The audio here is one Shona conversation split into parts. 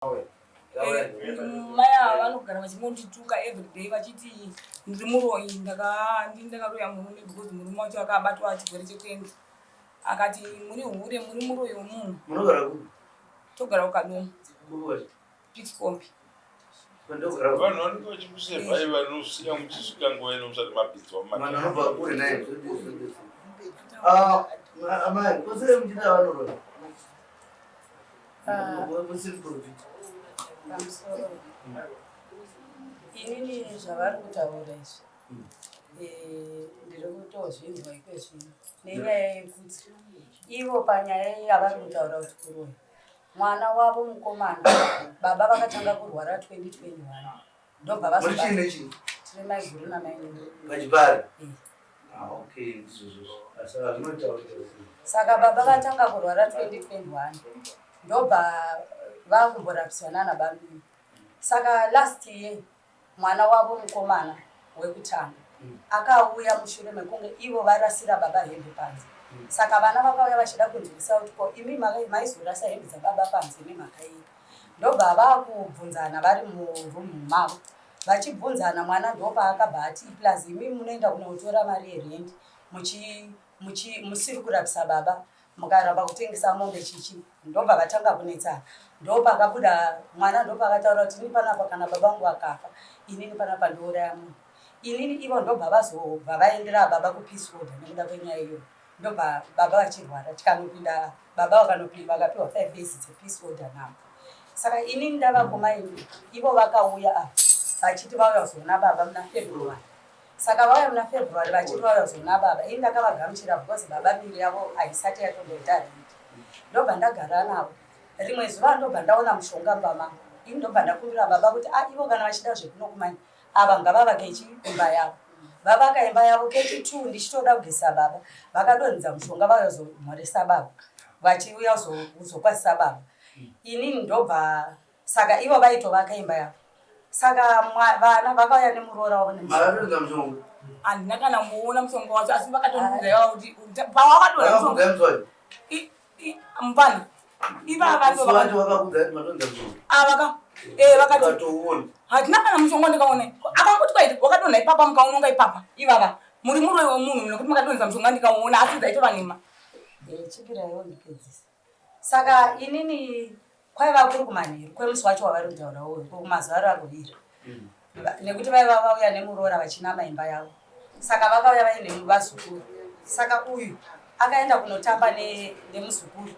Maya vanogara vachingondituka everyday vachiti ndiri muroyi ndakaroya murume because murume wacho akabatwa chirwere chekwenzi akati muri hure muri muroyi womunhu. Munogara kupi? Togara kukadomo Pixcombe. Vanhu vanenge vachikusevhaiva vanosiya muchisvika nguva inomusati mapidzwa manobva kure naye amai kusere muchida vanoroya musiri profit inini zvavari kutaura izvi ndiri kutozvinzwa ikwezvino nenyaya yekuti ivo panyaya yavari kutaura kuti kuroya mwana wavo mukomana baba vakatanga kurwara 2021 ndobva vasitiri maiguru namainini vachipari saka baba vatanga kurwara 2021 ndobva vakumborapiswa nana bambiri. Saka last year mwana wavo mukomana wekutanga akauya mushure mekunge ivo varasira baba hembe panze. Saka vana vakauya vachida kunzwisa kuti ko imi maizorasa hembe dzababa panze nemhaka yei. Ndobva vakubvunzana vari murumu mavo vachibvunzana mwana ndopa akabva ati plus imi munoenda kunotora mari yerendi musiri kurapisa baba mukaramba kutengesa mombe chichi ndobva vatanga kunetsana. Ndopa akabuda mwana ndopa akataura kuti ini panapa kana babangu akafa inini panapa ndouraya munhu. Inini ivo ndobva vazobva vaendera baba kupeace order nekuda kwenyaya iyoyo. Ndobva baba vachirwara tikanopinda baba vakanopinda vakapiwa 5 days dzepeace order navo. Saka inini ndavaguma ini ivo vakauya apa vachiti vauya kuzona baba muna February. Saka vauya muna February vachiti vauya kuzona baba ini ndakavagamuchira because baba miri yavo haisati yatomboita rindi. Ndobva ndagara navo rimwe zuva ndobva ndaona mushonga mbama ini ndobva ndakumbira baba kuti ivo kana vachida zvekunokumanya ava ngavavake imba yavo. Vavaka imba yavo kechi 2 ndichitoda kugesa baba vakadonhedza mushonga vauya kuzomhoresa baba vachiuya kuzokwasisa baba. Inini ndobva saka ivo vaitovaka imba yavo. Saka vana vakauya nemuroora wavo nemushonga mushonga handina kana muona mushonga wacho asi vakatondiudzaiva kuti pavakadonha mushonga mupana hatina kana mushonga ndikaona akangoti kwaiti wakadonha ipapa mukaunonga ipapa ivava muri muroyi womunhu nekuti makadonhedza mushonga ndikaona asi dzaitova nema chipiraiwo ndikedzisa. Saka inini kwaiva kuri kumanheru kwemusi wacho wavari kutaura uyu kumazuva ari aruvira nekuti vaiva vauya nemuroora vachinama imba yavo. Saka vakauya vaine vazukuru. Saka uyu akaenda kunotamba nemuzukuru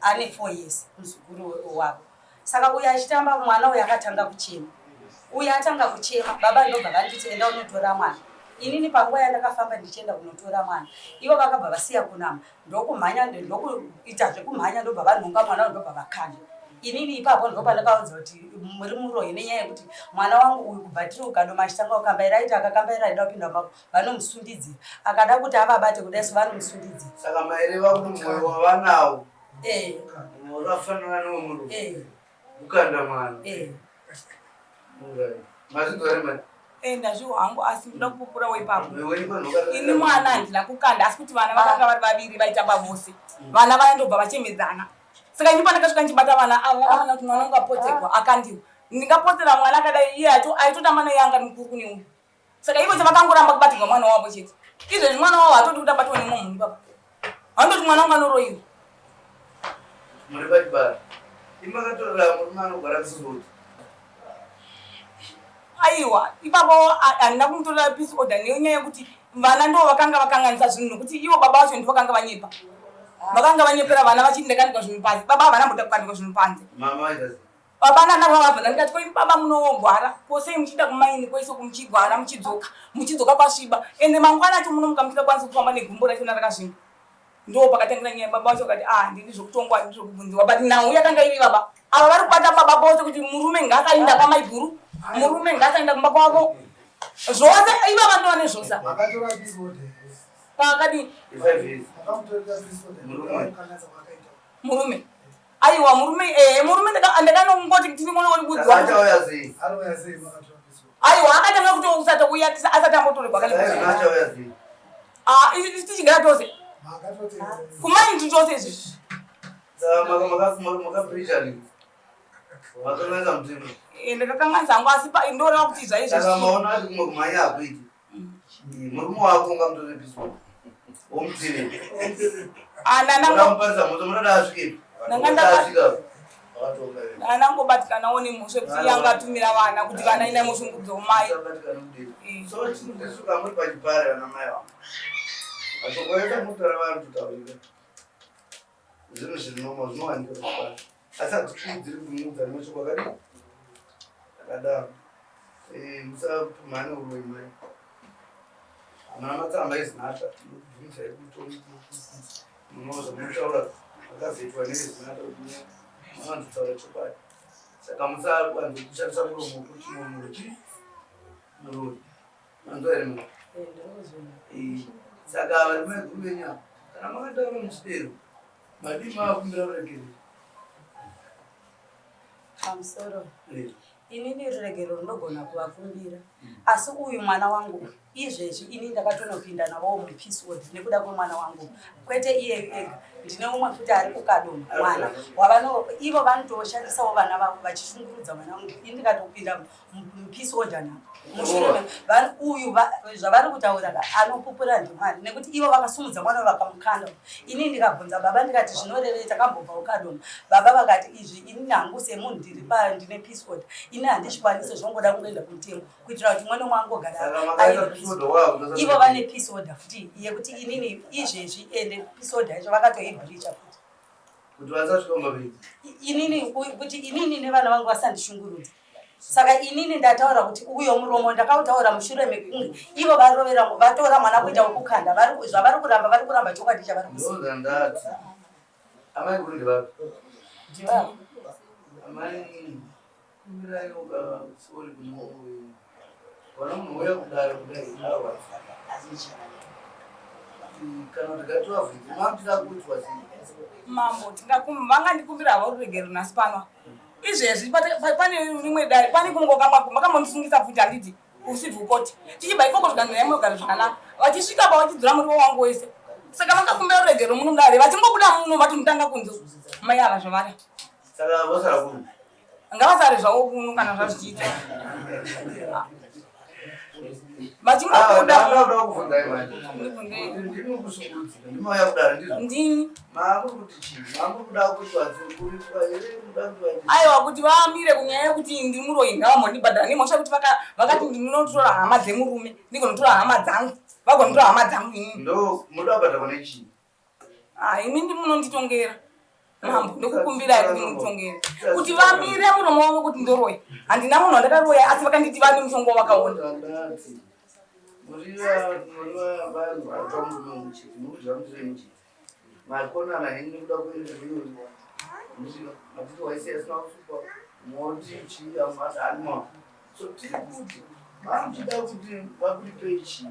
ane 4 years muzukuru wavo. Saka uyu achitamba mwana uyu akatanga kuchema. Uyu atanga kuchema baba ndobva vanditi enda unotora mwana. Inini panguva yandakafamba ndichienda kunotora mwana ivo vakabva vasiya kunama ndokumhanya ndokuita zvekumhanya ndobva vanhonga mwana ndobva vakanda. Inini ipapo ndopa ndakaudza kuti muri muroyi nenyaya yekuti mwana wangu uyu kubva tiri ukadoma achitanga kukambaira aiti akakambaira aida kupinda mumako vanomusundidzira akada kuti avabate kudai so vanomusundidzira. Saka maireva kuti mwoyo wavanawo wakafanana newemunhu kukanda mwana mazvidoremani ndazviwo hangu asi ndoda kupupura weipapo ini mwana handina kukanda asi kuti vana vakanga vari vaviri vaitamba vose vana vaindobva vachemedzana. Saka ini pandakasvika ndichibata vana avo vakaona kuti mwana ungapotekwa akandiwa ndingapotera mwana akadai iye aitotamba neiyanga mukuru kune uyu. Saka ivo chavakangoramba kubatirwa mwana wavo chete izvezvi mwana wavo hatoti kuti abatwa nemwe munhu ipapa handoti mwana wanga noroyiwa muri vachibara imakatorera murume anogara kusiroti aiwa ipapo handina kumutorera peace order nenyaya yekuti vana ndo vakanga vakanganisa zvinhu nokuti ivo baba vacho ndo vakanga vanyepa vakanga vanyepera vana vachiti ndakandikwa zvinhu panze baba havana mboda kukandikwa zvinhu panze. Baba nandavavabvunza ndikati ko baba munogwara posei muchienda kumaini kwese kumuchigwara muchidzoka kwasviba ende mangwana acho munomuka musikakwanisi kufamba negumbo racho narakasvinga. Ndo pakatangira nyaya baba vacho akati ndini zvokutongwa ndini zvokubvunziwa but nhau yakanga iri baba ava vari kubata baba bose kuti murume ngasainda kwamaiguru murume ngasainda kumba kwavo zvose ivava ndova nezvosa pakadi murume aiwa murume ndakanongoti ndinongonibudziwa aiwa akatanga kutousata kuya asati ambotorerwa tichigara tose kumaindi tose izvi Wakanganisa mutemo. Ndakakanganisa hangu asi ndoreva kuti zvaizvo. Saka maona ati kumwe kumhanya hakuiti. Murume wako ungamutore piso. Womutire. Unamuparisa moto munoda asvike. Nanangobatikanawo nemushe kuti yangatumira vana kuti vana ina mushungudzo mai. So tinotisuka muri pachipare vana mai vangu. Atongoenda mutara vanhu tutaurira. Zvinhu zvinoma zvinowanika pachipare. Asi hadziri kumudza rimwe shoko akadii. Akadaro. Musapumhane uroyi mai. Hamana matsamba ezinata. Tinobvunza ekuti munozva munotaura akazetwa nezinata kuti mwanzotaura chokwadi. Saka musakwanza kushandisa muromo kuti muroji. Manzwa here mai. Saka vari maiguru venyama. Kana makataura muchidero. Madii maakumbira uregere. Pamusoro. Inini ruregero runogona kuvakumbira. Asi uyu mwana wangu izvezvi ini ndakatonopinda navo mupeace ward nekuda kwemwana wangu. Kwete iye ega. Ndine umwe futi ari kukadoma mwana. Ivo vanotoshandisawo vana vavo vachishungurudza mwana wangu. Ini ndikatopinda mupeace ward napo. Mushure uyu zvavari kutaura anopupura ndimwari nekuti ivo vakasumudza mwana vakamukanda. Ini ndikabvunza baba ndikati zvinorevei takambobva ukadoma. Baba vakati izvi ini hangu semunhu ndine peace ward. Ini handizvikwanisi zvongoda kungoenda kumutemo kuitira kuti mwana wangu agara. Ivo vane peace order futi yekuti inini izvezvi ende peace order yacho vakatoibhiricha futi. Kuti vasasvika mberi. Inini kuti inini nevana vangu vasandishungurudza. Saka inini ndataura kuti uyo muromo ndakautaura mushure mekunge ivo varovera vatora mwana kuita wekukanda zvavari kuramba chokwadi chavari kuziva. Ndozandati. Amai kuri ndivapi? Ndivapi. Amai kumirayo sori kunowe. Wana munhu uya kudaro kudai awa. Kana ndikatoa vhiki mamutira kuti wasi. Mambo vangandikumbira havo ruregero nhasi pano. Izvezvi pane rimwe dare pane kungoka makamondisungisa futi handiti ucivil court tichibva ikoko zvikanzira imogara zvakanaka vachisvika pa vachidzura muriwo wangu wese saka vakakumbira ruregero munungare vachingobuda muno vati mutanga kunze mai ava zvavari saka vosara kuno ngavasare zvavo kuno kana zvazvichiita vachingobuda kuvhunzai manje ndimi kusungurudzika ndimauya kudaro ndizvo ndini maamuri kuti chii maamuri kuda kuti vadzikuritswa here muda kuti vaiti aiwa kuti vamire kunyaya yekuti ndiri muroyi ngavamondibhadhara nemhosva kuti vakati ndinotora hama dzemurume ndigonotora hama dzangu vagonotora hama dzangu ini ndo muda kubhadharwa nechii ini ndimunonditongera mambo ndokukumbirai kuti munditongere kuti vamire muromo wavo kuti ndoroya handina munhu wandakaroya asi vakanditi vane mushongo wakaona muriva vanhu vari pamurume muchiti murikudya mutire muchiti makonana henyu nekuda kuenezvinori matiti waisi asina kusupa moti chii amuadanima so tiri kuti mamuchida kuti vakuripei chii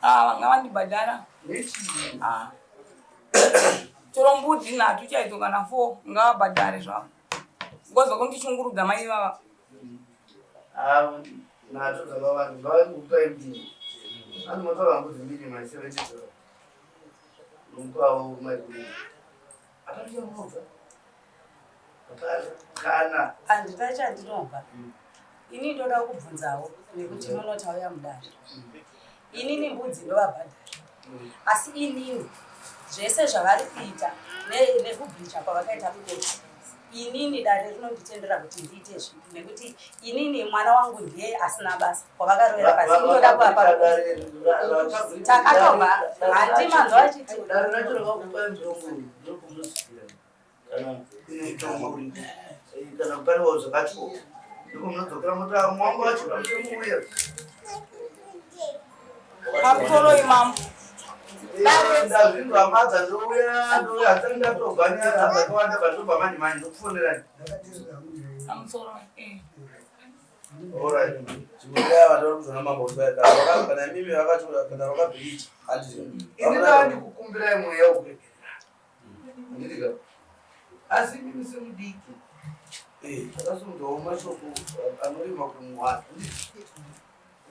vanga vandibhadhara nechii toro mbudzi nhatu chaidzo kana 4 ngavabhadhare zvavo ngoza kundishungurudza mai vava nacho dzakavanhu ngavakupai mbiri anomatora mbudzi mbiri mai70 nomupawo maikuri atatiyamovha kana handita chandinobva ini ndoda kubvunzawo nekuti munotauya mudare inini mbudzi ndovabhadhara asi inini zvese zvavari kuita nekubhicha kwavakaita kudeti inini dare rinonditendera kuti ndiite zvinhu nekuti inini mwana wangu ndiye asina basa kwavakarovera pasi inoda kuapa takatobva handimanzwa vachiti dare racho rakakupai mutombo kana kupaniwa zvakatiwo ndiko munodzokera mota mwangu wacho kamutomuuya pamusoro imambo ndazvinhu amadza ndouya ndouya ndatoganya akawanda patobva manje manje ndokufonerani pamusoro alright chimweya vatauri kuzona mambo kubaika kana mimi vakati kana vakabhiriti handizini ini ndava ndikukumbirai mweya wekuregera nditika asi mimi semudiki akasumudzawo mashoko anorima kumwari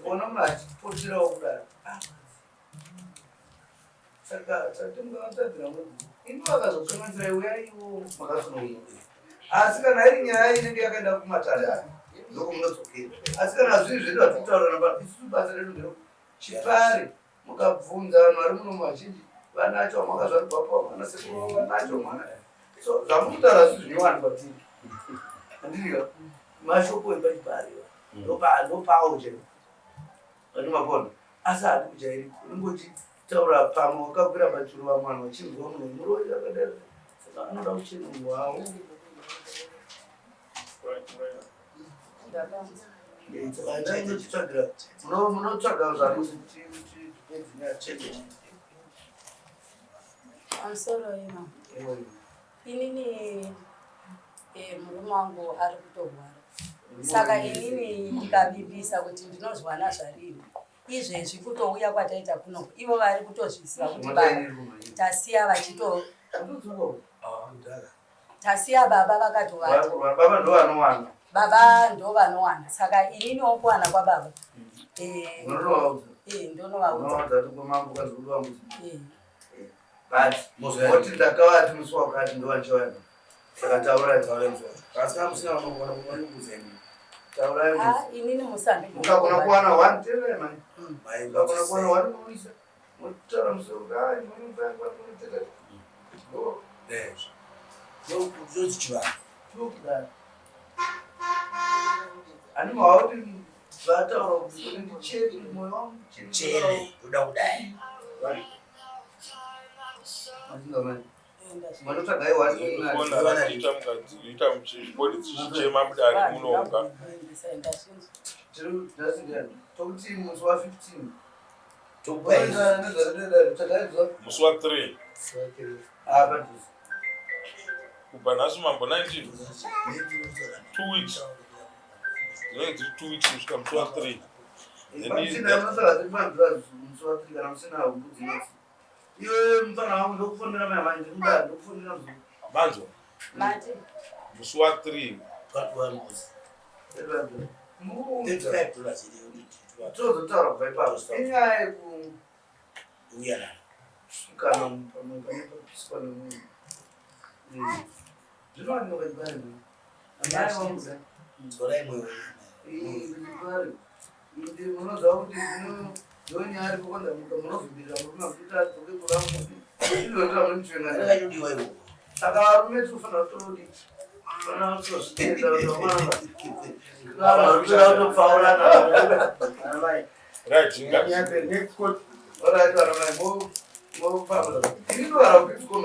ona munhu achipoterawo kudaro saka tatimgatadzira mwezi ini vakazotsvanganisira uyaiwo makasonouya Asi kana iri nyaya inenge yakaenda kumatare ndoko munodzokera. Asi kana zviri zvedu vatitaura namba isusu basa redu nderechipare mukabvunza vanhu vari muno vazhinji vanacho makazvaribvapo vanasekuru vanacho mwana. So zvamukutaura zvisi zvinyowani kwatiri. Andiriyo mashoko epachipare ndopawo chero. Andimapona. Asi hadi kujairi unongoti taura pamwe wakakwira pachuru vamwana vachinzwa muno muroyi yakadaro. Saka anoda kuchenurwa wawo. I'm sorry, ma. Inini murume wangu ari kutorwara. Saka inini ndikavivisa kuti ndinozwana zvarini. Izvezvi kutouya kwataita kuno ivo vari kutozvisiva kuti baba tasiya vachito tasiya baba vakatovata. Baba ndo vanowana. Baba ndo vanowana. Saka inini wokuwana kwababa. Ndonovaudza. Moti ndakavati musi wakati ndovanchowana. Saka taurai taurenzwa. Asi kana musina vanogona kuzeni. Taurai musi. Inini musambi. Mukagona kuwana 1 tele mani. Mukagona kuwana 1 muisa. Mutaura musoro kai munofanga kunoteka. Zvozi chivana. Chokudai. Ani mawati vataura kuti ndicheke moyo wangu Chele, uda kudai. Mani. Manotsvaga iwari ita muchipodi chichema mudari munonga. Tokuti musi wa 15 Musi wa 3 kubva nhasi mambo 19 2 weeks. Dzinenge dziri 2 weeks kusvika musi wa 3. iwe mfana wangu ndokufonera mai ndikuda ndokufonera manzo musi wa 3 tozotaura kubva ipapo inyaya yekuyana kana papiswa nemunhu zvinovaninokaibare indi munoziva kuti ndonyari kukondamuka munovhindira murume kuti adzoke kuvamudi izvozvira munochengana saka varume tinofanira kutodi fana kutozvitendaautopfaurana right alright varamai mofamba ini ndovara kupitskomba